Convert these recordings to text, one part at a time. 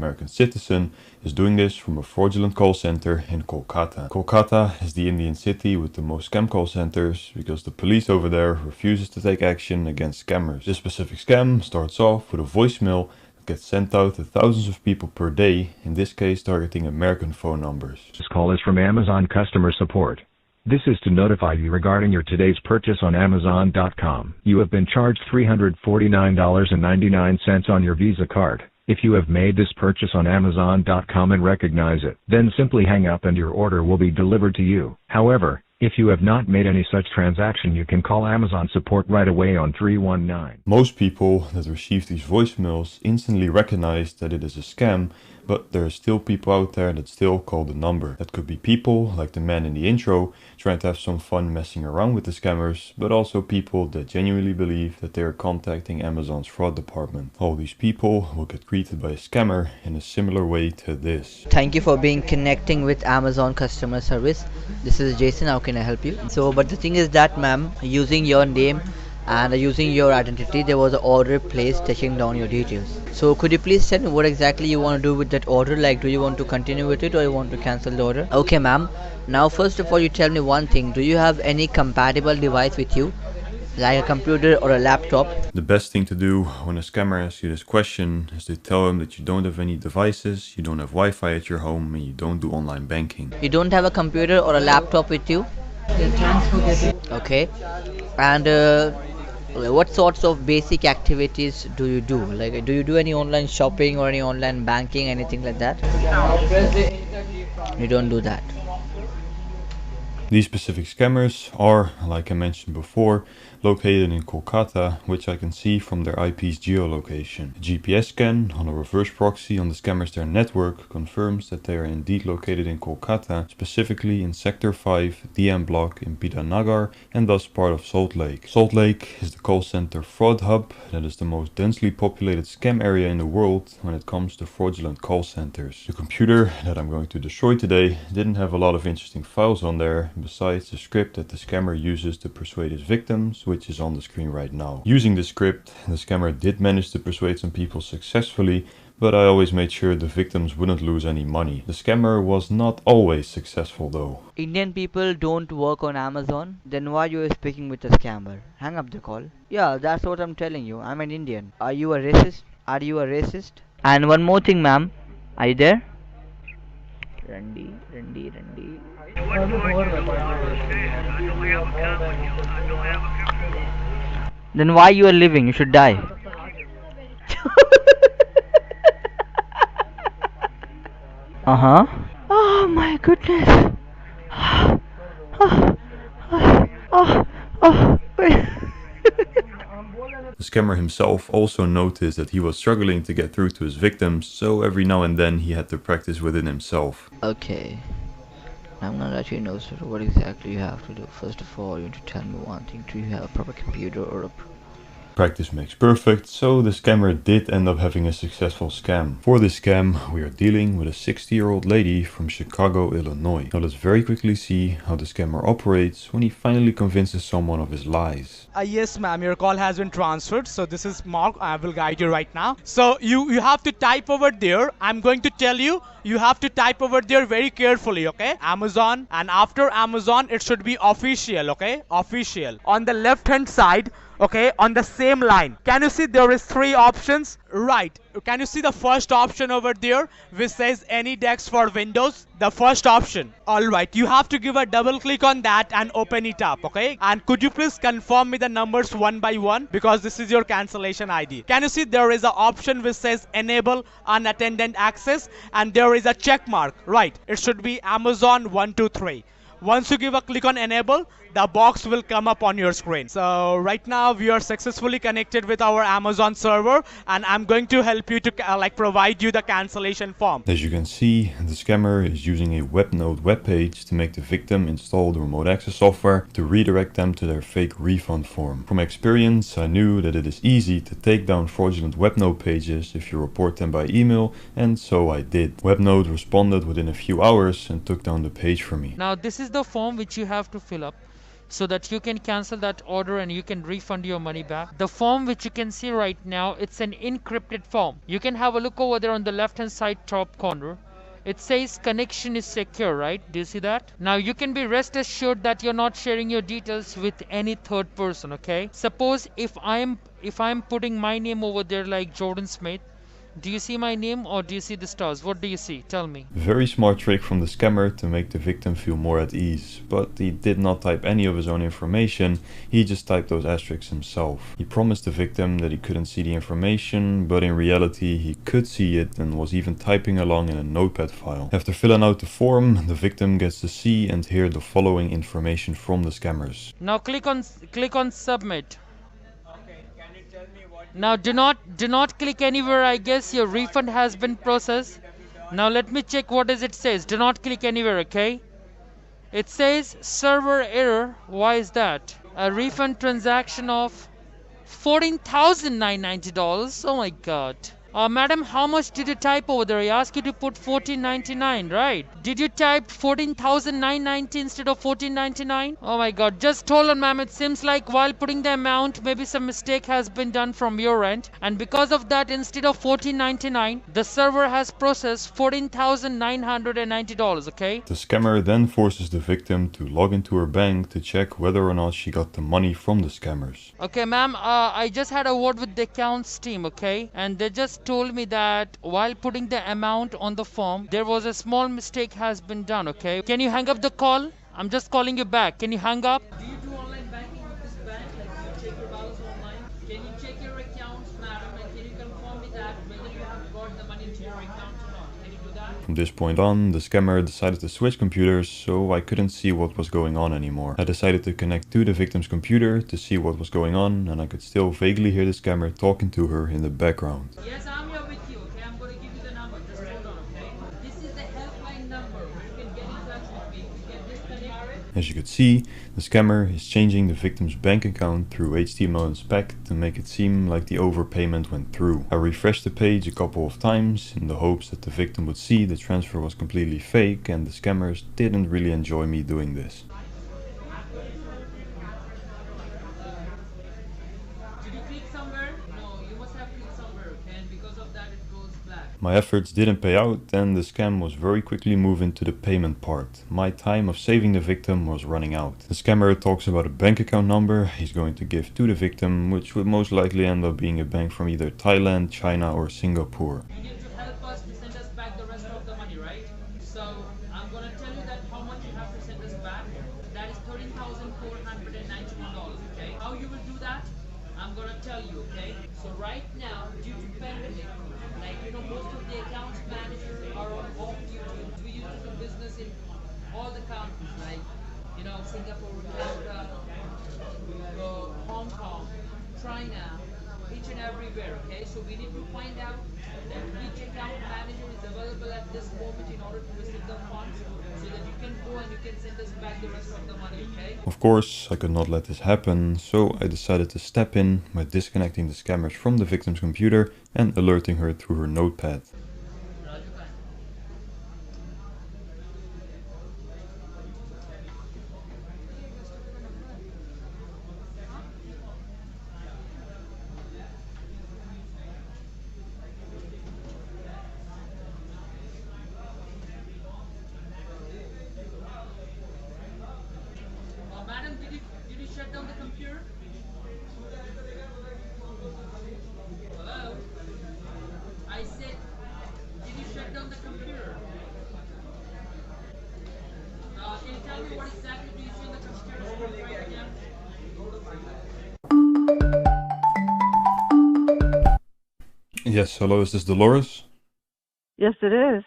American citizen is doing this from a fraudulent call center in Kolkata. Kolkata is the Indian city with the most scam call centers because the police over there refuses to take action against scammers. This specific scam starts off with a voicemail that gets sent out to thousands of people per day, in this case targeting American phone numbers. This call is from Amazon customer support. This is to notify you regarding your today's purchase on Amazon.com. You have been charged $349.99 on your Visa card. If you have made this purchase on Amazon.com and recognize it, then simply hang up and your order will be delivered to you. However, if you have not made any such transaction, you can call Amazon support right away on 319. Most people that receive these voicemails instantly recognize that it is a scam, but there are still people out there that still call the number. That could be people like the man in the intro trying to have some fun messing around with the scammers, but also people that genuinely believe that they are contacting Amazon's fraud department. All these people will get greeted by a scammer in a similar way to this. Thank you for connecting with Amazon customer service. This is Jason. How can I help you? So, but the thing is that, ma'am, using your name and using your identity, there was an order placed taking down your details. So could you please tell me what exactly you want to do with that order? Like, do you want to continue with it or you want to cancel the order? Okay, ma'am. Now first of all, you tell me one thing. Do you have any compatible device with you, like a computer or a laptop? The best thing to do when a scammer asks you this question is to tell him that you don't have any devices, you don't have Wi-Fi at your home, and you don't do online banking. You don't have a computer or a laptop with you? Okay. And what sorts of basic activities do you do? Like, do you do any online shopping or any online banking, anything like that? You don't do that. These specific scammers are, like I mentioned before, located in Kolkata, which I can see from their IP's geolocation. A GPS scan on a reverse proxy on the scammer's network confirms that they are indeed located in Kolkata, specifically in Sector 5, DM block in Bidanagar, and thus part of Salt Lake. Salt Lake is the call center fraud hub that is the most densely populated scam area in the world when it comes to fraudulent call centers. The computer that I'm going to destroy today didn't have a lot of interesting files on there, besides the script that the scammer uses to persuade his victims, which is on the screen right now. Using this script, the scammer did manage to persuade some people successfully, but I always made sure the victims wouldn't lose any money. The scammer was not always successful though. Indian people don't work on Amazon? Then why you are speaking with a scammer? Hang up the call. Yeah, that's what I'm telling you. I'm an Indian. Are you a racist? Are you a racist? And one more thing, ma'am. Are you there? Randy. Then why you are living? You should die. Uh-huh. Oh my goodness. The scammer himself also noticed that he was struggling to get through to his victims, so every now and then he had to practice within himself. Okay. I'm gonna let you know, sir, what exactly you have to do. First of all, you need to tell me one thing. Do you have a proper computer or a... Practice makes perfect, so the scammer did end up having a successful scam. For this scam, we are dealing with a 60-year-old lady from Chicago, Illinois. Now let's very quickly see how the scammer operates when he finally convinces someone of his lies. Yes, ma'am, your call has been transferred. So this is Mark. I will guide you right now. So you have to type over there. I'm going to tell you. You have to type over there very carefully, okay? Amazon, and after Amazon, it should be official, okay? Official. On the left-hand side, okay, on the same line. Can you see there is 3 options? Right. Can you see the first option over there which says any desk for Windows? The first option. Alright, you have to give a double click on that and open it up, okay? And could you please confirm me the numbers one by one, because this is your cancellation ID. Can you see there is an option which says enable unattended access, and there is a check mark, right? It should be Amazon 123. Once you give a click on enable, the box will come up on your screen. So right now we are successfully connected with our Amazon server, and I'm going to help you to provide you the cancellation form. As you can see, the scammer is using a webnode webpage to make the victim install the remote access software to redirect them to their fake refund form. From experience, I knew that it is easy to take down fraudulent webnode pages if you report them by email, and so I did. Webnode responded within a few hours and took down the page for me. Now this is the form which you have to fill up. so that you can cancel that order and you can refund your money back. The form which you can see right now, it's an encrypted form. You can have a look over there on the left hand side top corner. It says connection is secure, right? Do you see that? Now you can be rest assured that you're not sharing your details with any third person, okay? Suppose if I'm putting my name over there like Jordan Smith, do you see my name or do you see the stars? What do you see? Tell me. Very smart trick from the scammer to make the victim feel more at ease, but he did not type any of his own information, he just typed those asterisks himself. He promised the victim that he couldn't see the information, but in reality he could see it and was even typing along in a notepad file. After filling out the form, the victim gets to see and hear the following information from the scammers. Now click on submit. Now do not click anywhere. I guess your refund has been processed. Now let me check what does it says. Do not click anywhere, okay? It says server error. Why is that? A refund transaction of $14,990. Oh my god. Madam, how much did you type over there? I asked you to put $14.99, right? Did you type $14,990 instead of $14.99? Oh my god. Just hold on, ma'am. It seems like while putting the amount, maybe some mistake has been done from your end. And because of that, instead of $14.99, the server has processed $14,990, okay? The scammer then forces the victim to log into her bank to check whether or not she got the money from the scammers. Okay, ma'am, I just had a word with the accounts team, okay? And they just told me that while putting the amount on the form, there was a small mistake has been done, okay? Can you hang up the call? I'm just calling you back. Can you hang up? Do you do online banking with this bank? Like, do you check your balance online? Can you check your accounts, madam? And can you confirm me that whether you have got the money into your account or not? Can you do that? From this point on, the scammer decided to switch computers, so I couldn't see what was going on anymore. I decided to connect to the victim's computer to see what was going on, and I could still vaguely hear the scammer talking to her in the background. Yes, I'm here with you, okay? I'm going to give you the number. Just hold on, okay? This is the helpline number where you can get in touch with me. You get disconnected. As you could see, the scammer is changing the victim's bank account through HTML and spec to make it seem like the overpayment went through. I refreshed the page a couple of times in the hopes that the victim would see the transfer was completely fake, and the scammers didn't really enjoy me doing this. Did you click somewhere? No, you must have clicked somewhere, okay? And because of that, it goes black. My efforts didn't pay out, and the scam was very quickly moving to the payment part. My time of saving the victim was running out. The scammer talks about a bank account number he's going to give to the victim, which would most likely end up being a bank from either Thailand, China or Singapore. You need to help us to send us back the rest of the money, right? So I'm going to tell you that how much you have to send us back. That is $13,491, okay? How you will do that? I'm going to tell you, okay? So right now, due to pandemic, like, you know, most of the accounts managers are on off duty. We used to do business in all the countries, like, you know, Singapore, Canada, Hong Kong, China, each and everywhere, okay? So we need to find out that which account manager is available at this moment in order to receive the funds so that you can go and you can send us back the rest of the money, okay? Of course, I could not let this happen, so I decided to step in by disconnecting the scammers from the victim's computer and alerting her through her notepad. Madam, did you shut down the computer? Hello? I said, did you shut down the computer? Can you tell me what exactly do you see on the computer screen right now? Yes, hello, is this Dolores? Yes, it is.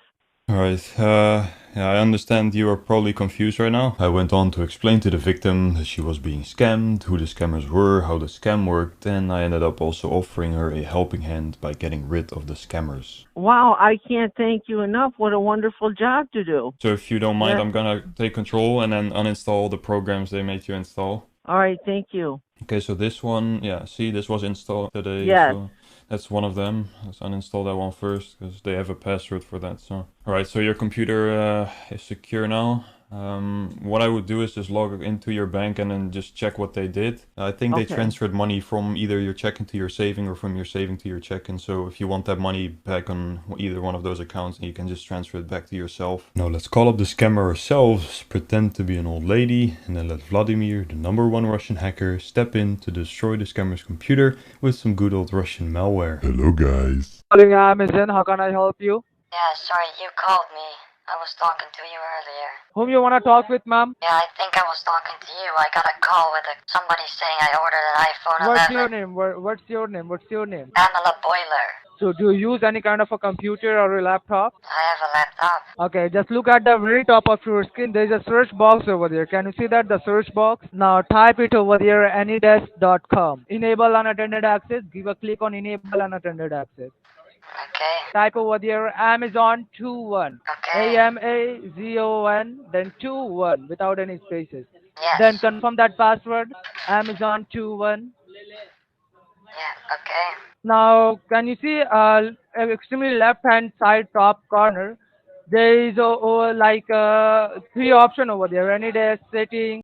Alright, yeah, I understand you are probably confused right now. I went on to explain to the victim that she was being scammed, who the scammers were, how the scam worked, and I ended up also offering her a helping hand by getting rid of the scammers. Wow, I can't thank you enough. What a wonderful job to do. So if you don't mind, Yeah. I'm gonna take control and then uninstall the programs they made you install. All right, thank you. Okay, so this one, yeah, see, this was installed today. Yes. So that's one of them. Let's uninstall that one first because they have a password for that. So, all right, so your computer is secure now. What I would do is just log into your bank and then just check what they did. I think they Okay. transferred money from either your checking to your saving or from your saving to your checking. So if you want that money back on either one of those accounts, you can just transfer it back to yourself. Now let's call up the scammer ourselves, pretend to be an old lady, and then let Vladimir, the #1 Russian hacker, step in to destroy the scammer's computer with some good old Russian malware. Hello guys. Calling Amazon, how can I help you? Yeah, sorry, you called me. I was talking to you earlier. Whom you wanna talk with, ma'am? Yeah, I think I was talking to you. I got a call with somebody saying I ordered an iPhone What's 11. your name? What's your name? What's your name? Pamela Boiler. So do you use any kind of a computer or a laptop? I have a laptop. Okay, just look at the very top of your screen. There's a search box over there. Can you see that, the search box? Now type it over there, anydesk.com. Enable unattended access. Give a click on enable unattended access. Okay. Type over there Amazon 21. Okay. AMAZON, then 21 without any spaces. Yes. Then confirm that password, Amazon 21. Yeah, okay. Now, can you see extremely left hand side top corner? There is like three option over there. Any desk setting,